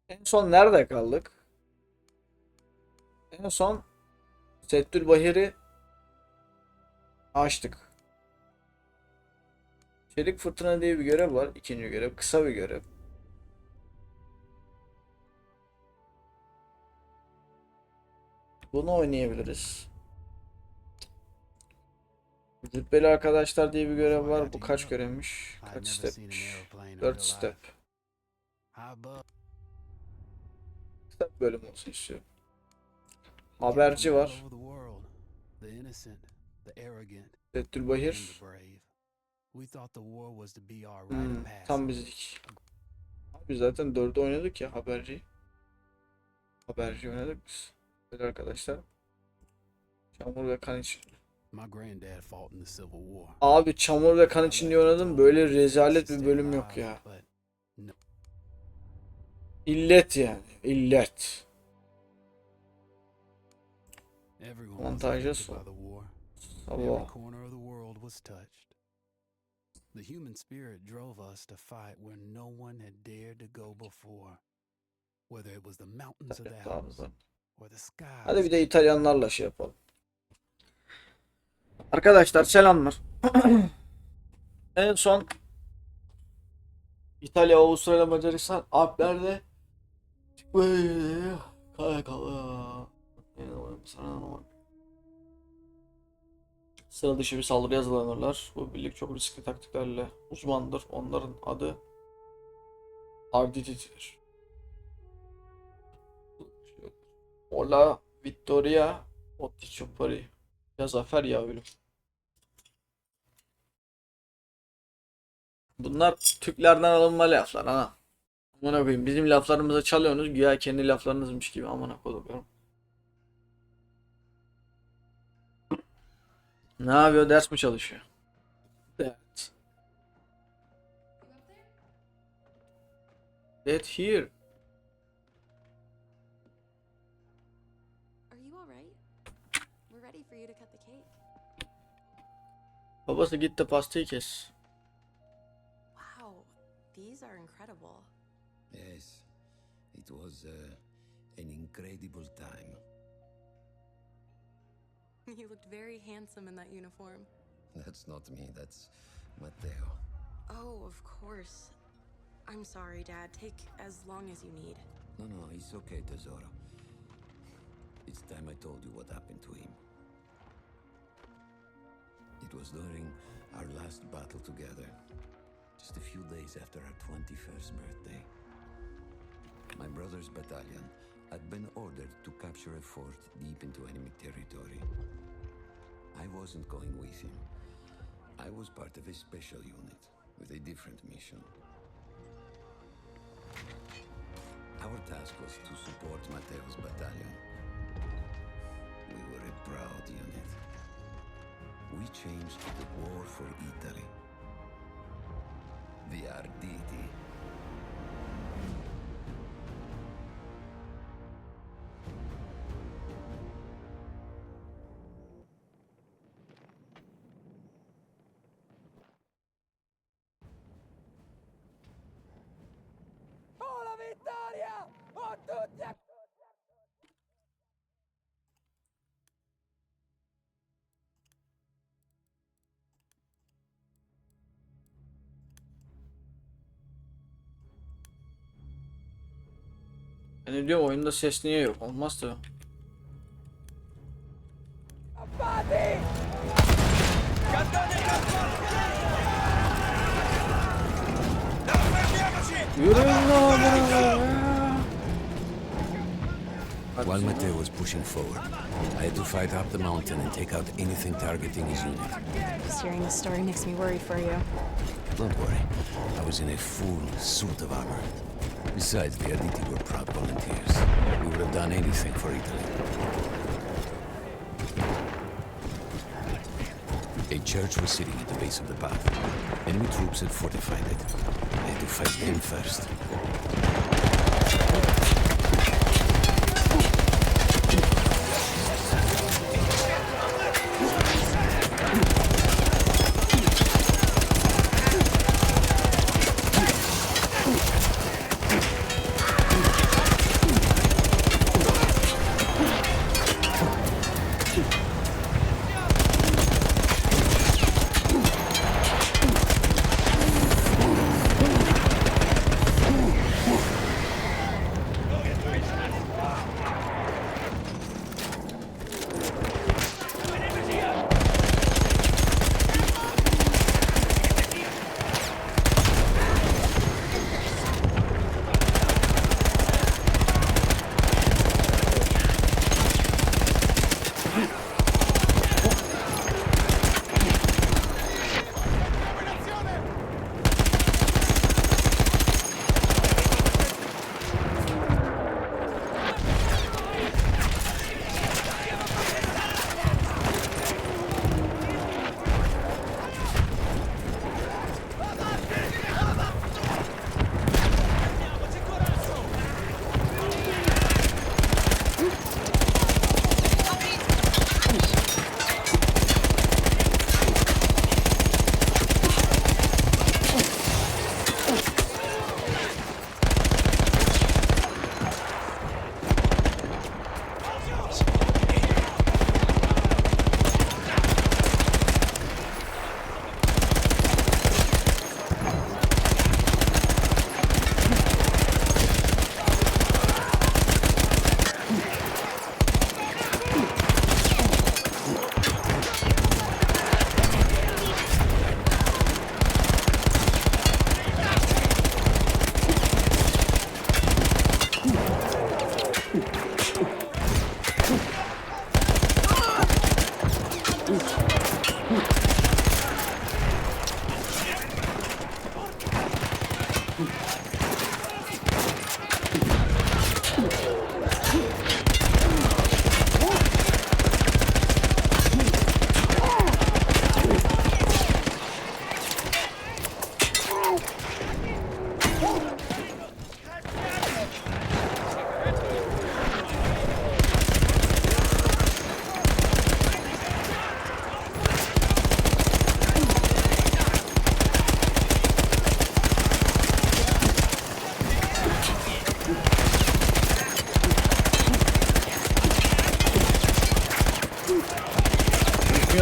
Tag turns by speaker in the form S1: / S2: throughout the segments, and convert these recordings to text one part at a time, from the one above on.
S1: En son nerede kaldık? En son Settülbahir'i açtık. Çelik fırtına diye bir görev var. İkinci görev. Kısa bir görev. Bunu oynayabiliriz. Rütbeli arkadaşlar diye bir görev var. Bu kaç görevmiş? Kaç stepmiş? 4 step. Kısa bir bölüm olsun istiyorum. Haberci var. Settülbahir. Tam bizlik. Abi zaten 4'ü oynadık ya haberciyi. Haberci oynadık biz. Böyle arkadaşlar. Çamur ve kan için. Abi çamur ve kan için diye oynadım. Böyle rezalet bir bölüm yok ya. İllet yani. İllet. Montajı son. Allah.
S2: The human spirit drove us to fight where no one had dared to go before. Whether it was the mountains of the Alps or the skies.
S1: Hadi bir de İtalyanlarla şey yapalım. Arkadaşlar selamlar. En son İtalya, Avustralya, Macaristan Alplerde sıra dışı bir saldırıya hazırlanırlar. Bu birlik çok riskli taktiklerle uzmandır. Onların adı RDT'dir. Ola Vittoria Ottichopari. Ya zafer ya ölüm. Bunlar Türklerden alınma laflar ha. Amına koyayım, bizim laflarımıza çalıyorsunuz güya kendi laflarınızmış gibi, amına koyuyorum. Ne yapıyor, ders mi çalışıyor? Evet. Let here.
S3: Are you all right? We're ready for you to cut the cake.
S1: Babası gitti pastayı kes.
S3: Wow, these are incredible.
S4: Yes, it was an incredible time.
S3: You looked very handsome in that uniform.
S4: That's not me, that's Matteo.
S3: Oh, of course. I'm sorry, Dad. Take as long as you need.
S4: No, it's okay, Tesoro. It's time I told you what happened to him. It was during our last battle together, just a few days after our 21st birthday. My brother's battalion had been ordered to capture a fort deep into enemy territory. I wasn't going with him. I was part of a special unit with a different mission. Our task was to support Matteo's battalion. We were a proud unit. We changed the war for Italy. The Arditi.
S1: Ben de diyorum oyunda ses niye yok? Olmaz da. Yürüyün lan bana.
S4: While Matteo was pushing forward, I had to fight up the mountain and take out anything targeting his unit.
S3: Just hearing this story makes me worried for you.
S4: Don't worry, I was in a full suit of armor. Besides, the Arditi were proud volunteers. We would have done anything for Italy. A church was sitting at the base of the path. Enemy troops had fortified it. I had to fight them first.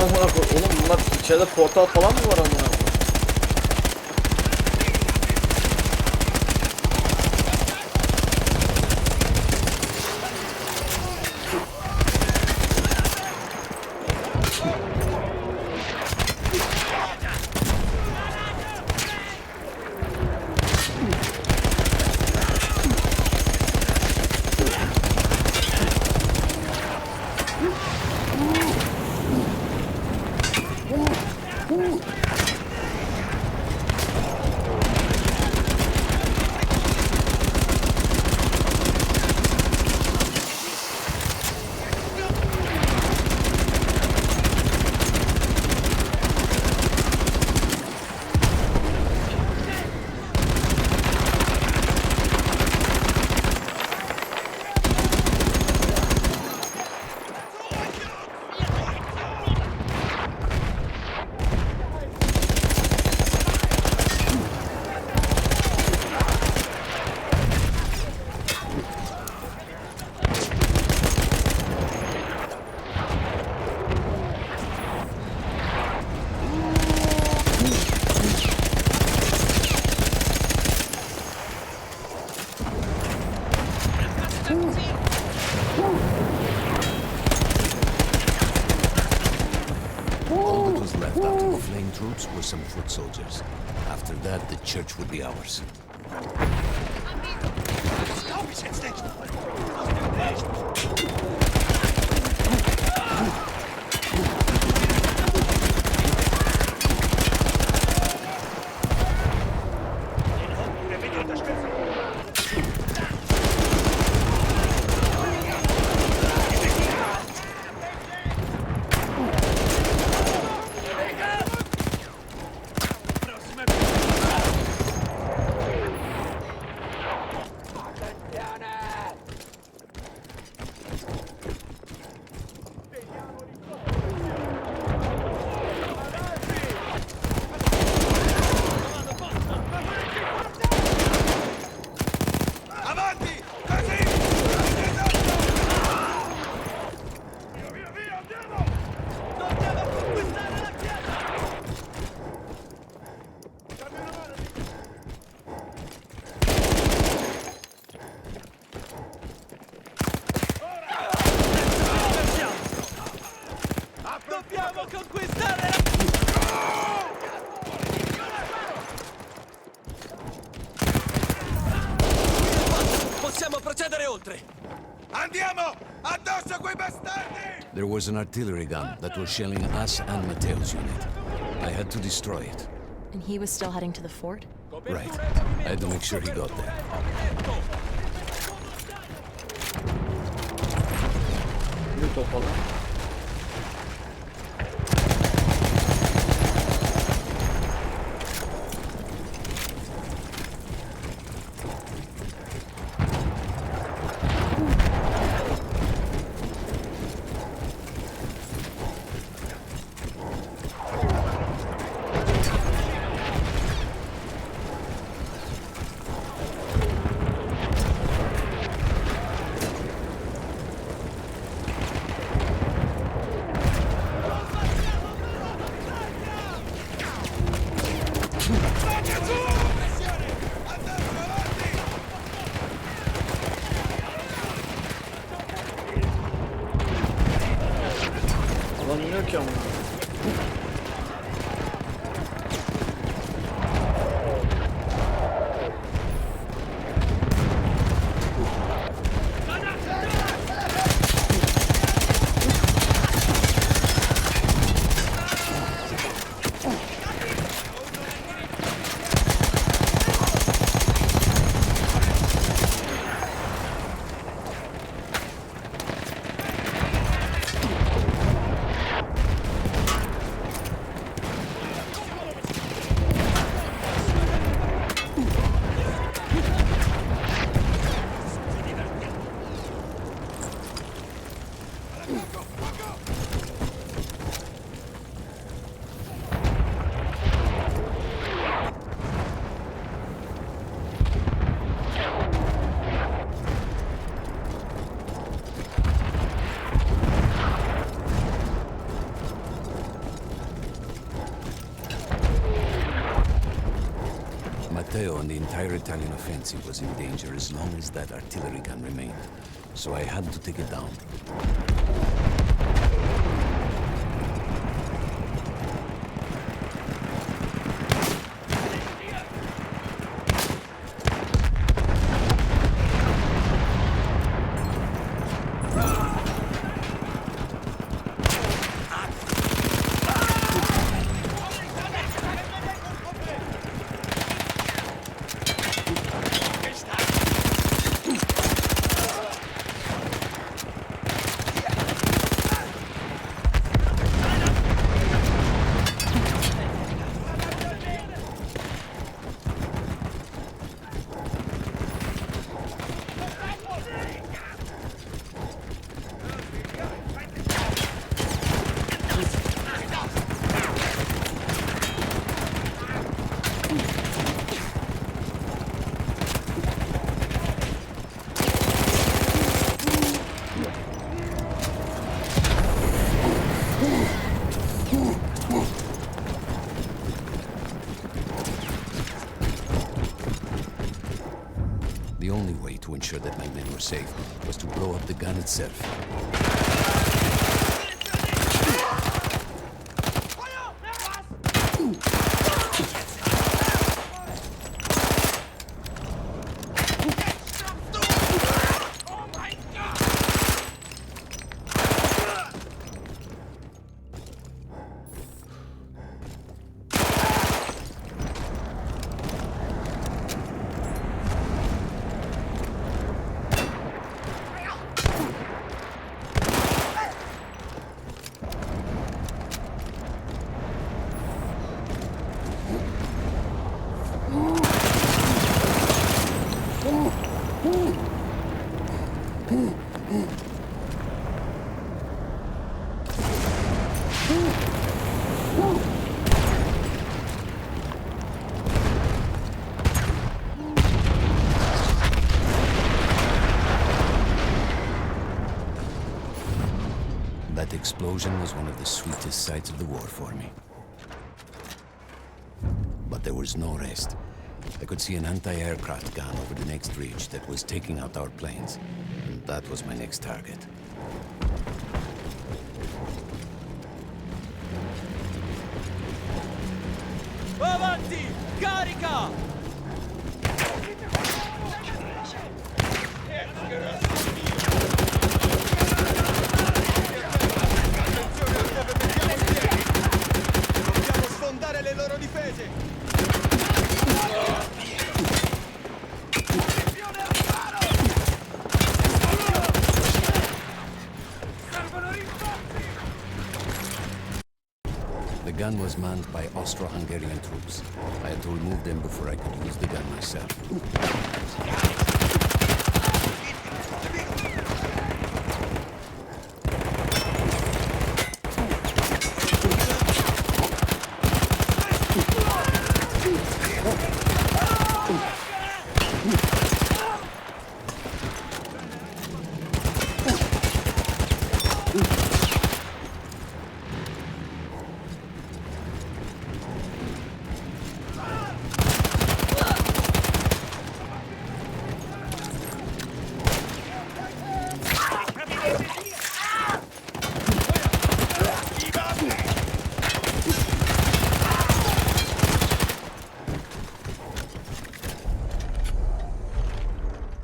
S1: amına koy. Oğlum bunlar içeride portal falan mı var amına koy?
S4: All that was left after the fleeing troops were some foot soldiers. After that, the church would be ours. There was an artillery gun that was shelling us and Matteo's unit. I had to destroy it.
S5: And he was still heading to the fort?
S4: Right. I had to make sure he got there.
S1: Bir topala. Alamıyor ki ama.
S4: entire Italian offensive was in danger as long as that artillery gun remained. So I had to take it down. The only way to ensure that my men were safe was to blow up the gun itself. That explosion was one of the sweetest sights of the war for me. But there was no rest. I could see an anti-aircraft gun over the next ridge that was taking out our planes. And that was my next target.
S6: Avanti! Carica! Dobbiamo sfondare le loro difese!
S4: The gun was manned by Austro-Hungarian troops. I had to remove them before I could use the gun myself.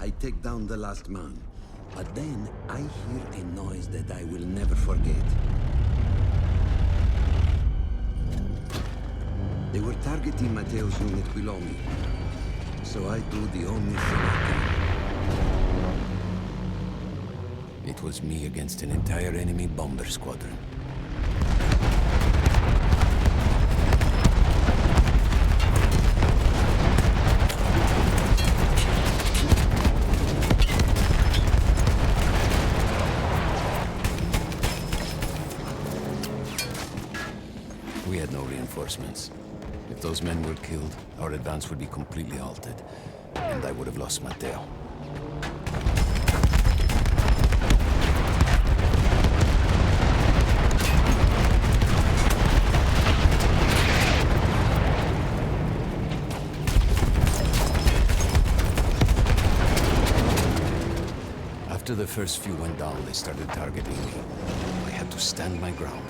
S4: I take down the last man, but then I hear a noise that I will never forget. They were targeting Matteo's unit below me, so I do the only thing I can. It was me against an entire enemy bomber squadron. We had no reinforcements. If those men were killed, our advance would be completely halted, and I would have lost Matteo. After the first few went down, they started targeting me. I had to stand my ground.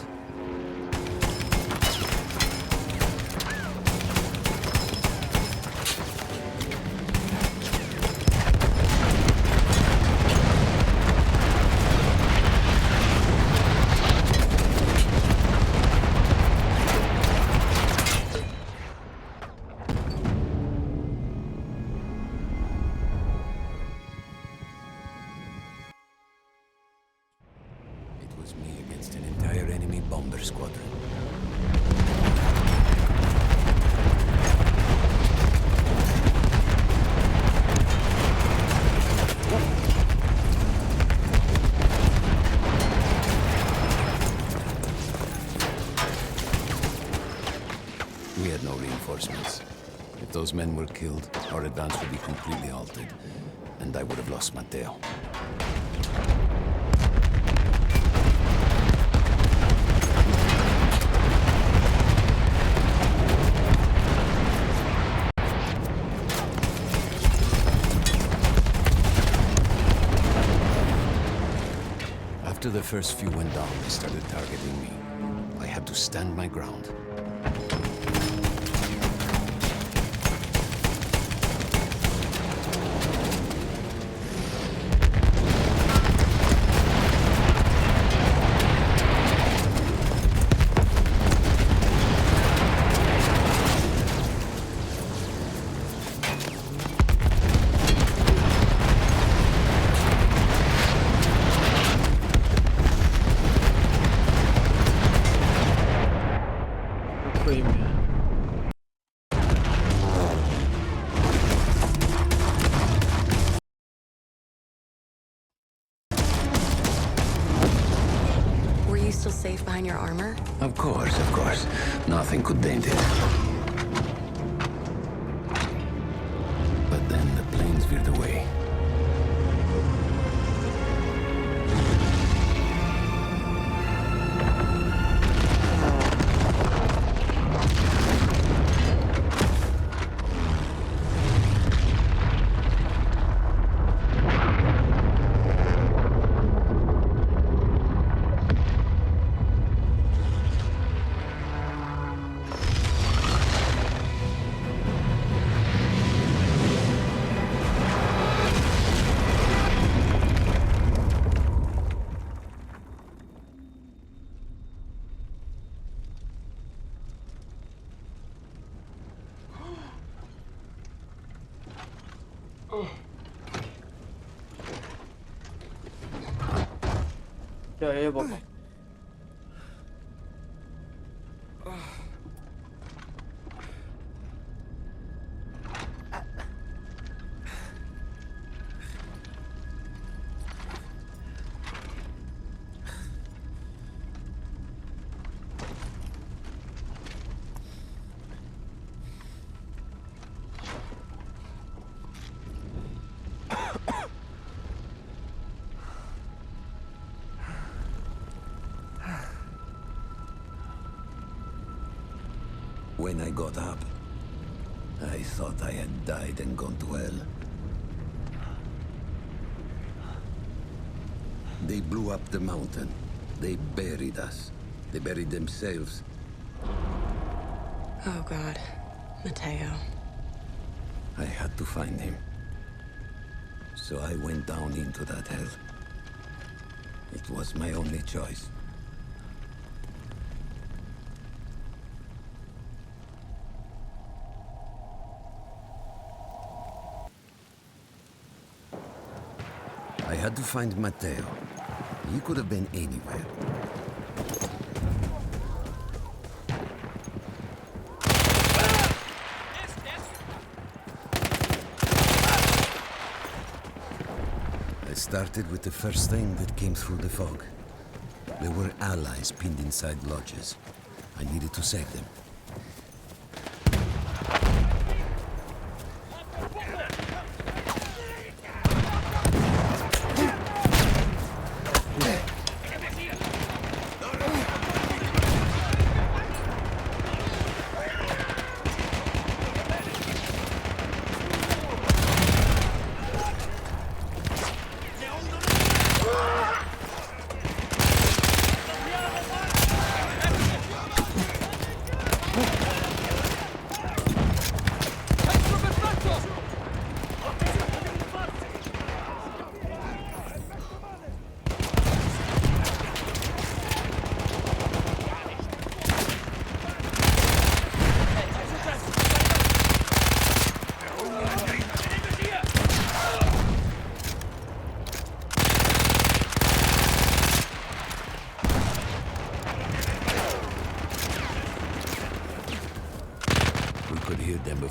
S4: It was me against an entire enemy bomber squadron. We had no reinforcements. If those men were killed, our advance would be completely halted, and I would have lost Matteo. After the first few went down, they started targeting me. I had to stand my ground.
S1: Koyayım ya.
S3: Were you still safe behind your armor?
S4: Of course. Nothing could dent it. But then the planes veered away.
S1: Hikayeye bak.
S4: When I got up, I thought I had died and gone to hell. They blew up the mountain. They buried us. They buried themselves.
S3: Oh, God. Matteo.
S4: I had to find him. So I went down into that hell. It was my only choice. I had to find Matteo. He could have been anywhere. I started with the first thing that came through the fog. There were allies pinned inside lodges. I needed to save them.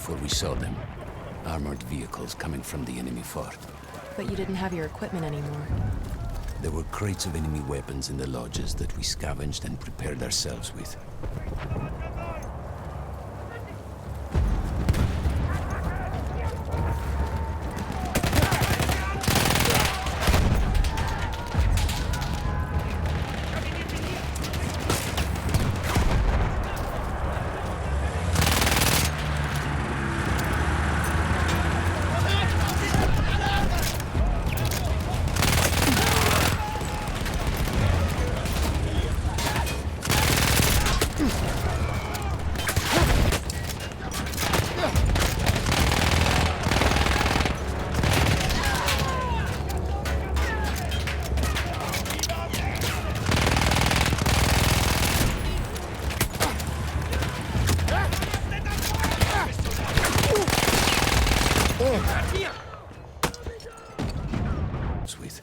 S4: before we saw them. Armored vehicles coming from the enemy fort.
S5: But you didn't have your equipment anymore.
S4: There were crates of enemy weapons in the lodges that we scavenged and prepared ourselves with. With.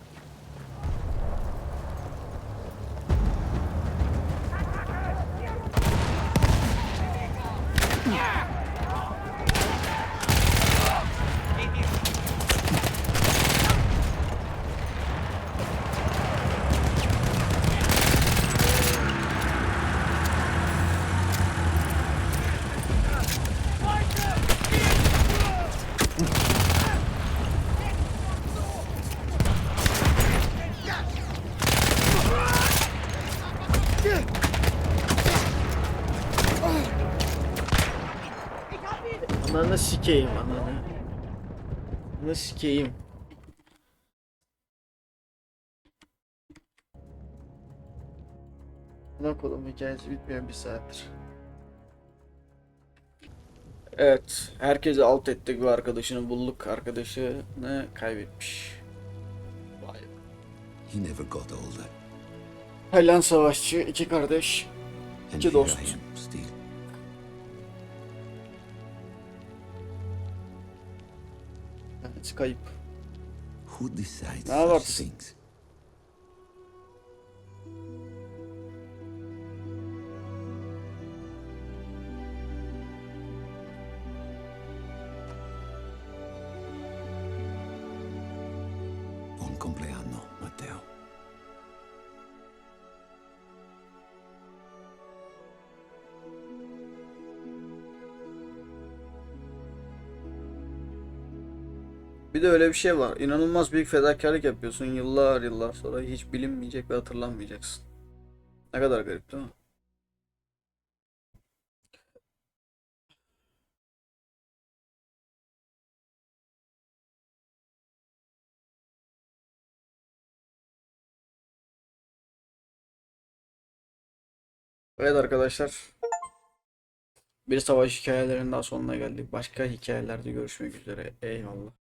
S1: Ananı sikeyim ananı. Ananı sikeyim. Ana kolum hikayesi bitmeyen bir saattir. Evet, herkesi alt ettik ve arkadaşını bulduk. Arkadaşını kaybetmiş. Vay.
S4: He never got older.
S1: İtalyan savaşçı, iki kardeş,
S4: And
S1: iki
S4: here
S1: dost.
S4: I am, still.
S1: Evet, kayıp.
S4: Who decides
S1: Ne
S4: such
S1: yaparsın?
S4: things? Buon compleanno, Matteo.
S1: Bir de öyle bir şey var. İnanılmaz büyük fedakarlık yapıyorsun. Yıllar yıllar sonra hiç bilinmeyecek ve hatırlanmayacaksın. Ne kadar garip değil mi? Evet arkadaşlar. Bir savaş hikayelerinin daha sonuna geldik. Başka hikayelerde görüşmek üzere. Eyvallah.